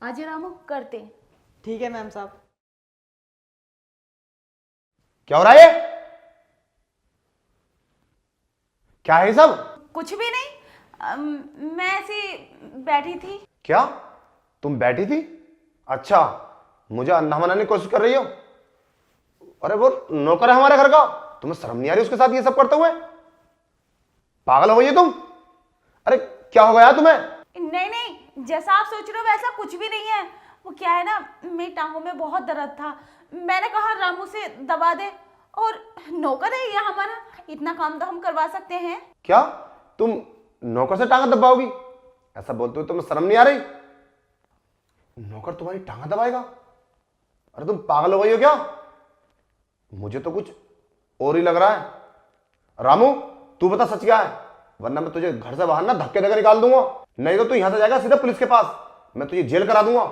आज रामू करते। ठीक है मैम साहब। क्या हो रहा है ये? क्या है ये सब? कुछ भी नहीं, मैं ऐसी बैठी थी। क्या तुम बैठी थी? अच्छा, मुझे अंधा बनाने की कोशिश कर रही हो? अरे वो नौकर है हमारे घर का, तुम्हें शर्म नहीं आ रही उसके साथ ये सब करते हुए? पागल हो गई तुम? अरे क्या हो गया तुम्हें? नहीं नहीं, जैसा आप सोच रहे हो वैसा कुछ भी नहीं है। वो क्या है ना, मेरी टांगों में बहुत दर्द था, मैंने कहा रामू से दबा दे, और नौकर है ये हमारा, इतना काम तो हम करवा सकते हैं। क्या तुम नौकर से टांगा दबाओगी? ऐसा बोलते हो तुम्हें शर्म नहीं आ रही? नौकर तुम्हारी टांगा दबाएगा? अरे तुम पागल हो गई हो क्या? मुझे तो कुछ और ही लग रहा है। रामू तू बता सच क्या है, वरना मैं तुझे घर से बाहर ना धक्के देकर निकाल दूंगा। नहीं तो तू यहां से जाएगा सीधा पुलिस के पास, मैं तुझे जेल करा दूंगा।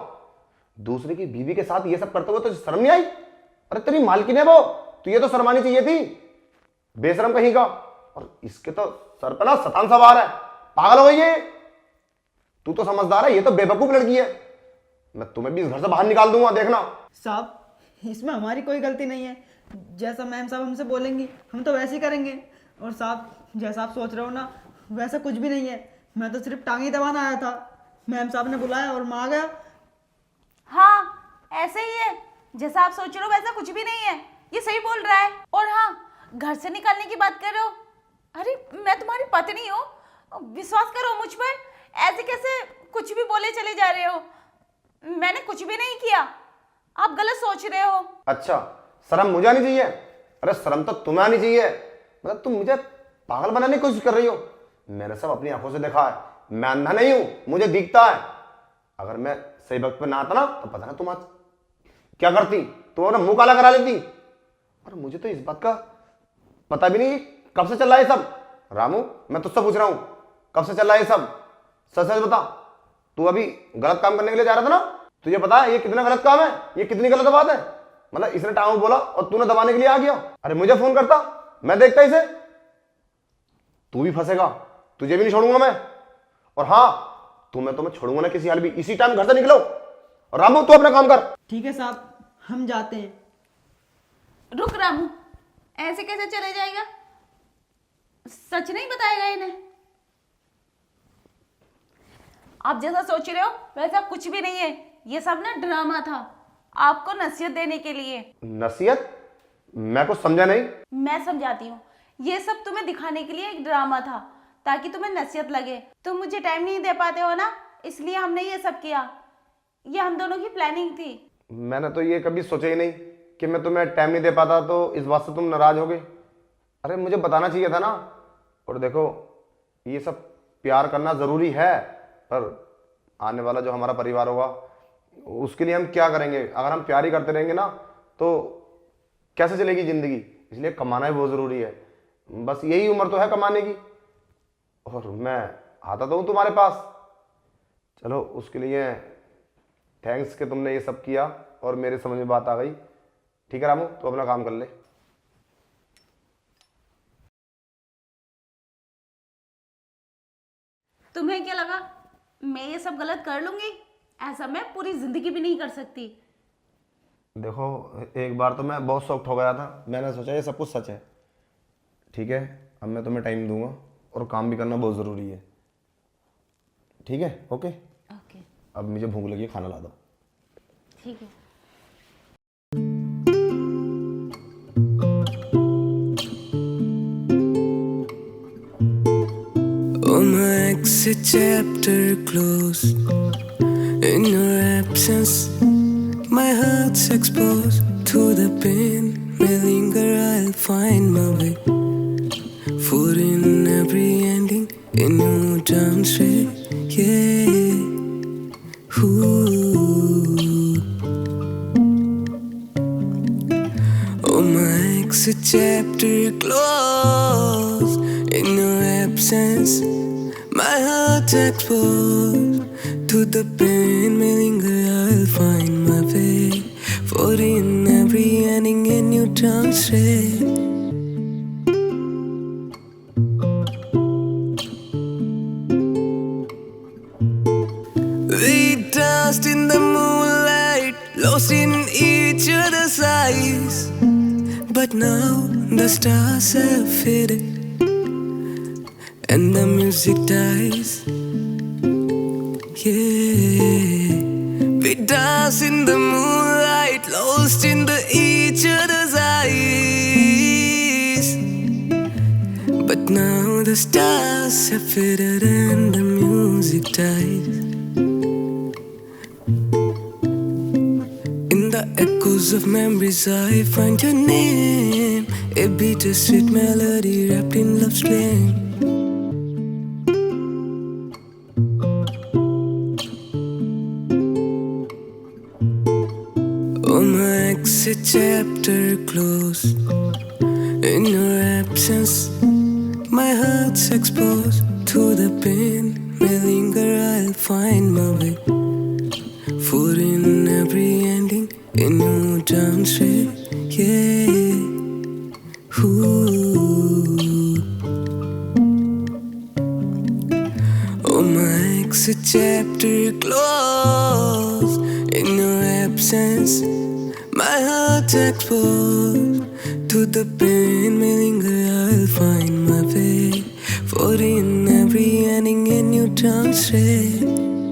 दूसरे की बीवी के साथ ये सब करते हुए तुझे शर्म नहीं आई? अरे तेरी मालकिन है वो, तू ये तो शर्मानी चाहिए थी, बेशरम कहीं का। और इसके तो सर पे ना शैतान सवार है। पागल हो गई है, तू तो समझदार है, ये तो बेवकूफ लड़की है। मैं तुम्हें भी इस घर से बाहर निकाल दूंगा, देखना। साहब इसमें हमारी कोई गलती नहीं है, जैसा मैम साहब हमसे बोलेंगी हम तो वैसे ही करेंगे। और साहब जैसा आप सोच रहे हो ना वैसा कुछ भी नहीं है, मैं तो सिर्फ टांगी दबाना आया था, मैम साहब ने बुलाया और मैं आ गया। हाँ ऐसे ही है, जैसा आप सोच रहे हो वैसा कुछ भी नहीं है, ये सही बोल रहा है। और हाँ, घर से निकालने की बात कर रहे हो, अरे मैं तुम्हारी पत्नी हूँ, विश्वास करो मुझ पर। ऐसे कैसे कुछ भी बोले चले जा रहे हो, मैंने कुछ भी नहीं किया, आप गलत सोच रहे हो। अच्छा, शर्म मुझे आनी चाहिए? अरे शर्म तो तुम्हें आनी चाहिए, मतलब तुम मुझे पागल बनाने की कोशिश कर रही हो। मैंने सब अपनी आंखों से देखा है, मैं अंधा नहीं हूं, मुझे दिखता है। अगर मैं सही वक्त पे ना आता ना तो पता ना तुम आज क्या करती, तुम अपना मुंह काला करा लेती। और मुझे तो इस बात का पता भी नहीं कब से चल रहा है सब। रामू मैं तुझसे पूछ रहा हूं, कब से चल रहा है सब? सच सच बता, तू अभी गलत काम करने के लिए जा रहा था ना? तुझे पता है ये कितना गलत काम है, ये कितनी गलत बात है? मतलब इसने टांगों बोला और तूने दबाने के लिए आ गया। अरे मुझे फोन करता, मैं देखता इसे। तू भी फंसेगा, तुझे भी नहीं छोड़ूंगा मैं। और हाँ, तुम्हें छोड़ूंगा ना किसी हाल भी, इसी टाइम घर से निकलो। और रामू तू अपना काम कर। ठीक है साहब हम जाते हैं। रुक रामू, ऐसे कैसे चले जाएगा? सच नहीं बताएगा इन्हें? आप जैसा सोच रहे हो वैसा कुछ भी नहीं है, ये सब ना ड्रामा था, आपको नसीहत देने के लिए। नसीहत? मैं कुछ समझा नहीं। मैं समझाती हूँ, ये सब तुम्हें दिखाने के लिए एक ड्रामा था, ताकि तुम्हें नसीहत लगे। तुम मुझे टाइम नहीं दे पाते हो ना, इसलिए हमने ये सब किया, ये हम दोनों की प्लानिंग थी। मैंने तो ये कभी सोचा ही नहीं कि मैं तुम्हें टाइम नहीं दे पाता तो इस बात से तुम नाराज हो गई। अरे मुझे बताना चाहिए था ना। और देखो ये सब प्यार करना जरूरी है, पर आने वाला जो हमारा परिवार होगा उसके लिए हम क्या करेंगे? अगर हम प्यार ही करते रहेंगे ना तो कैसे चलेगी जिंदगी? इसलिए कमाना ही बहुत जरूरी है, बस यही उम्र तो है कमाने की। और मैं आता तो हूँ तुम्हारे पास। चलो उसके लिए थैंक्स कि तुमने ये सब किया और मेरे समझ में बात आ गई। ठीक है रामू, तो अपना काम कर ले। तुम्हें क्या लगा मैं ये सब गलत कर लूंगी? ऐसा मैं पूरी जिंदगी भी नहीं कर सकती। देखो एक बार तो मैं बहुत शॉक्ड हो गया था, मैंने सोचा ये सब कुछ सच है। ठीक है, अब मैं तुम्हें टाइम दूंगा और काम भी करना बहुत ज़रूरी है। ठीक है, ओके। ओके अब मुझे भूख लगी है, खाना ला दो। ठीक है। Oh, my exit chapter closed. In your absence, my heart's exposed to the pain. May linger, I'll find my way. For in every ending, a new turn straight. Yeah. Ooh. Oh, my exit chapter closed. In your absence, my heart's exposed to the pain. May linger, I'll find my way. For in every ending, a new turn straight. We danced in the lost in each other's eyes. But now the stars have faded and the music dies. Yeah, we dance in the moonlight, lost in each other's eyes. But now the stars have faded and the music dies. In the echoes of memories I find your name, a bittersweet melody wrapped in love's flame. Oh, my exit chapter closed. In your absence, my heart's exposed to the pain. May linger, I'll find my way. For in every ending, a new turn straight. Yeah. Ooh. Oh, my exit chapter closed. In your absence, my heart's exposed to the pain. May linger, I'll find my way. For in every ending, a new turn straight.